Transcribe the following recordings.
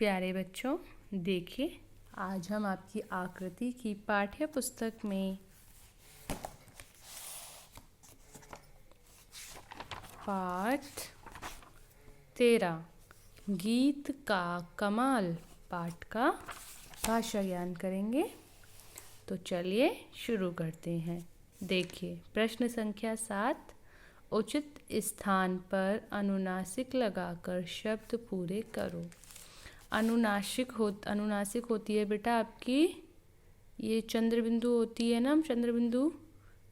प्यारे बच्चों, देखिए आज हम आपकी आकृति की पाठ्य पुस्तक में पाठ 13 गीत का कमाल पाठ का भाषा ज्ञान करेंगे। तो चलिए शुरू करते हैं। देखिए प्रश्न संख्या 7, उचित स्थान पर अनुनासिक लगाकर शब्द पूरे करो। अनुनासिक होती है बेटा आपकी ये चंद्र बिंदु होती है ना, हम चंद्र बिंदु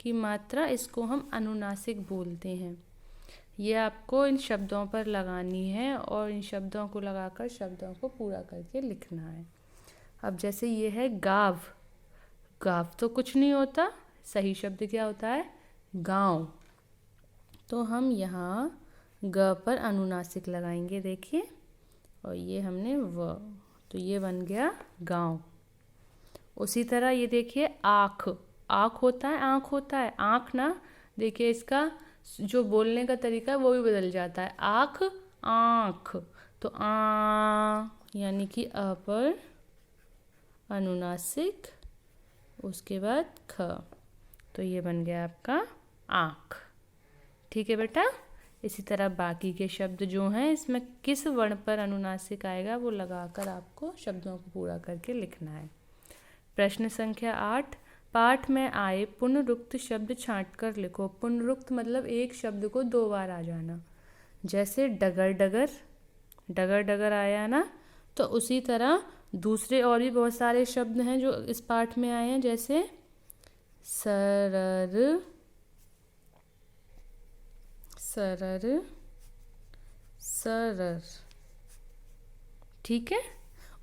की मात्रा इसको हम अनुनासिक बोलते हैं। ये आपको इन शब्दों पर लगानी है और इन शब्दों को लगाकर शब्दों को पूरा करके लिखना है। अब जैसे ये है गाव, गाव तो कुछ नहीं होता, सही शब्द क्या होता है? गांव। तो हम यहाँ ग पर अनुनासिक लगाएंगे, देखिए, और ये हमने व, तो ये बन गया गांव। उसी तरह ये देखिए आँख, आँख होता है, आँख होता है, आँख ना, देखिए इसका जो बोलने का तरीका है वो भी बदल जाता है। आँख, आँख, तो आ यानी कि अ पर अनुनासिक, उसके बाद ख, तो ये बन गया आपका आँख। ठीक है बेटा। इसी तरह बाकी के शब्द जो हैं इसमें किस वर्ण पर अनुनासिक आएगा वो लगाकर आपको शब्दों को पूरा करके लिखना है। प्रश्न संख्या 8, पाठ में आए पुनरुक्त शब्द छांटकर लिखो। पुनरुक्त मतलब एक शब्द को 2 बार आ जाना। जैसे डगर डगर, डगर डगर आया ना, तो उसी तरह दूसरे और भी बहुत सारे शब्द हैं जो इस पाठ में आए हैं, जैसे सरर, सरर, सरर। ठीक है।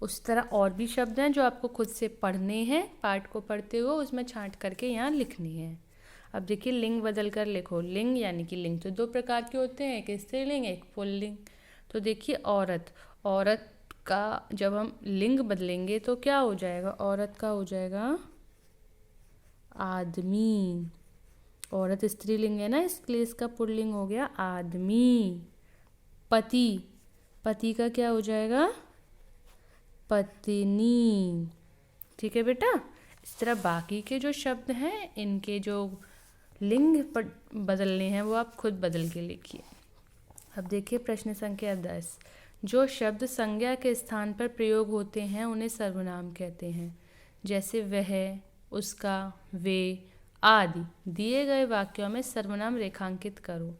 उस तरह और भी शब्द हैं जो आपको खुद से पढ़ने हैं, पाठ को पढ़ते हुए उसमें छांट करके यहाँ लिखने हैं। अब देखिए लिंग बदल कर लिखो। लिंग यानी कि लिंग तो 2 प्रकार के होते हैं, एक स्त्रीलिंग एक पुल्लिंग। तो देखिए औरत, औरत का जब हम लिंग बदलेंगे तो क्या हो जाएगा? औरत का हो जाएगा आदमी। औरत स्त्रीलिंग है ना, इसलिए इसका पुल्लिंग हो गया आदमी। पति, पति का क्या हो जाएगा? पत्नी। ठीक है बेटा। इस तरह बाकी के जो शब्द हैं इनके जो लिंग बदलने हैं वो आप खुद बदल के लिखिए। अब देखिए प्रश्न संख्या 10, जो शब्द संज्ञा के स्थान पर प्रयोग होते हैं उन्हें सर्वनाम कहते हैं। जैसे वह, उसका, वे आदि। दिए गए वाक्यों में सर्वनाम रेखांकित करो।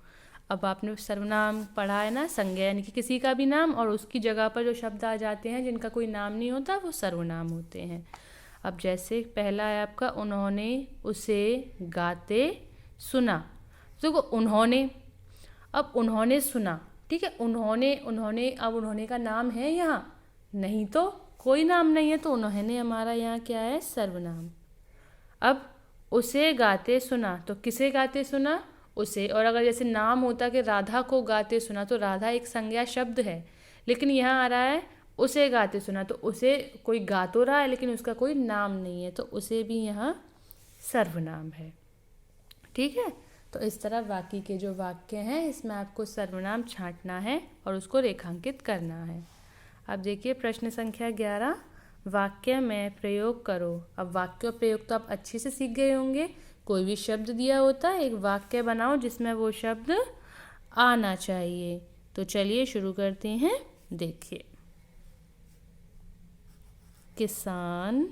अब आपने सर्वनाम पढ़ा है ना, संज्ञा यानी कि किसी का भी नाम और उसकी जगह पर जो शब्द आ जाते हैं जिनका कोई नाम नहीं होता वो सर्वनाम होते हैं। अब जैसे पहला है आपका उन्होंने उसे गाते सुना। देखो उन्होंने, अब उन्होंने सुना, ठीक है, उन्होंने, उन्होंने, अब उन्होंने का नाम है यहाँ? नहीं, तो कोई नाम नहीं है, तो उन्होंने हमारा यहाँ क्या है? सर्वनाम। अब उसे गाते सुना, तो किसे गाते सुना? उसे। और अगर जैसे नाम होता कि राधा को गाते सुना, तो राधा एक संज्ञा शब्द है, लेकिन यहाँ आ रहा है उसे गाते सुना, तो उसे कोई गा तो रहा है लेकिन उसका कोई नाम नहीं है, तो उसे भी यहाँ सर्वनाम है। ठीक है। तो इस तरह बाकी के जो वाक्य हैं इसमें आपको सर्वनाम छांटना है और उसको रेखांकित करना है। अब देखिए प्रश्न संख्या 11, वाक्य में प्रयोग करो। अब वाक्य प्रयोग तो आप अच्छे से सीख गए होंगे। कोई भी शब्द दिया होता है, एक वाक्य बनाओ जिसमें वो शब्द आना चाहिए। तो चलिए शुरू करते हैं। देखिए किसान,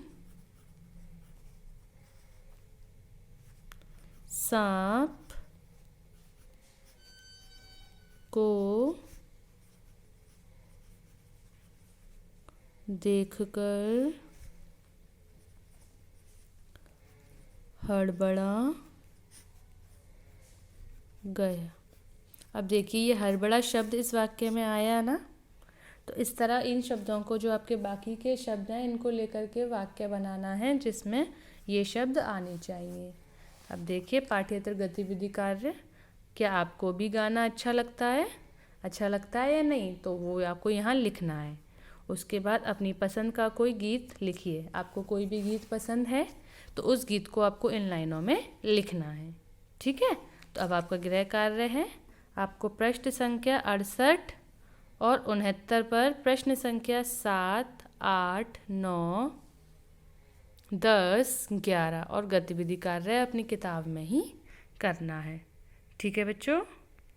सांप को देखकर हड़बड़ा गया। अब देखिए ये हड़बड़ा शब्द इस वाक्य में आया ना, तो इस तरह इन शब्दों को, जो आपके बाकी के शब्द हैं, इनको लेकर के वाक्य बनाना है जिसमें ये शब्द आने चाहिए। अब देखिए पाठ्येतर गतिविधि कार्य, क्या आपको भी गाना अच्छा लगता है? अच्छा लगता है या नहीं? तो वो आपको यहाँ लिखना है। उसके बाद अपनी पसंद का कोई गीत लिखिए। आपको कोई भी गीत पसंद है तो उस गीत को आपको इन लाइनों में लिखना है। ठीक है। तो अब आपका गृह कार्य है, आपको प्रश्न संख्या 68 और 69 पर प्रश्न संख्या 7, 8, 9, 10, 11 और गतिविधि कार्य अपनी किताब में ही करना है। ठीक है बच्चों।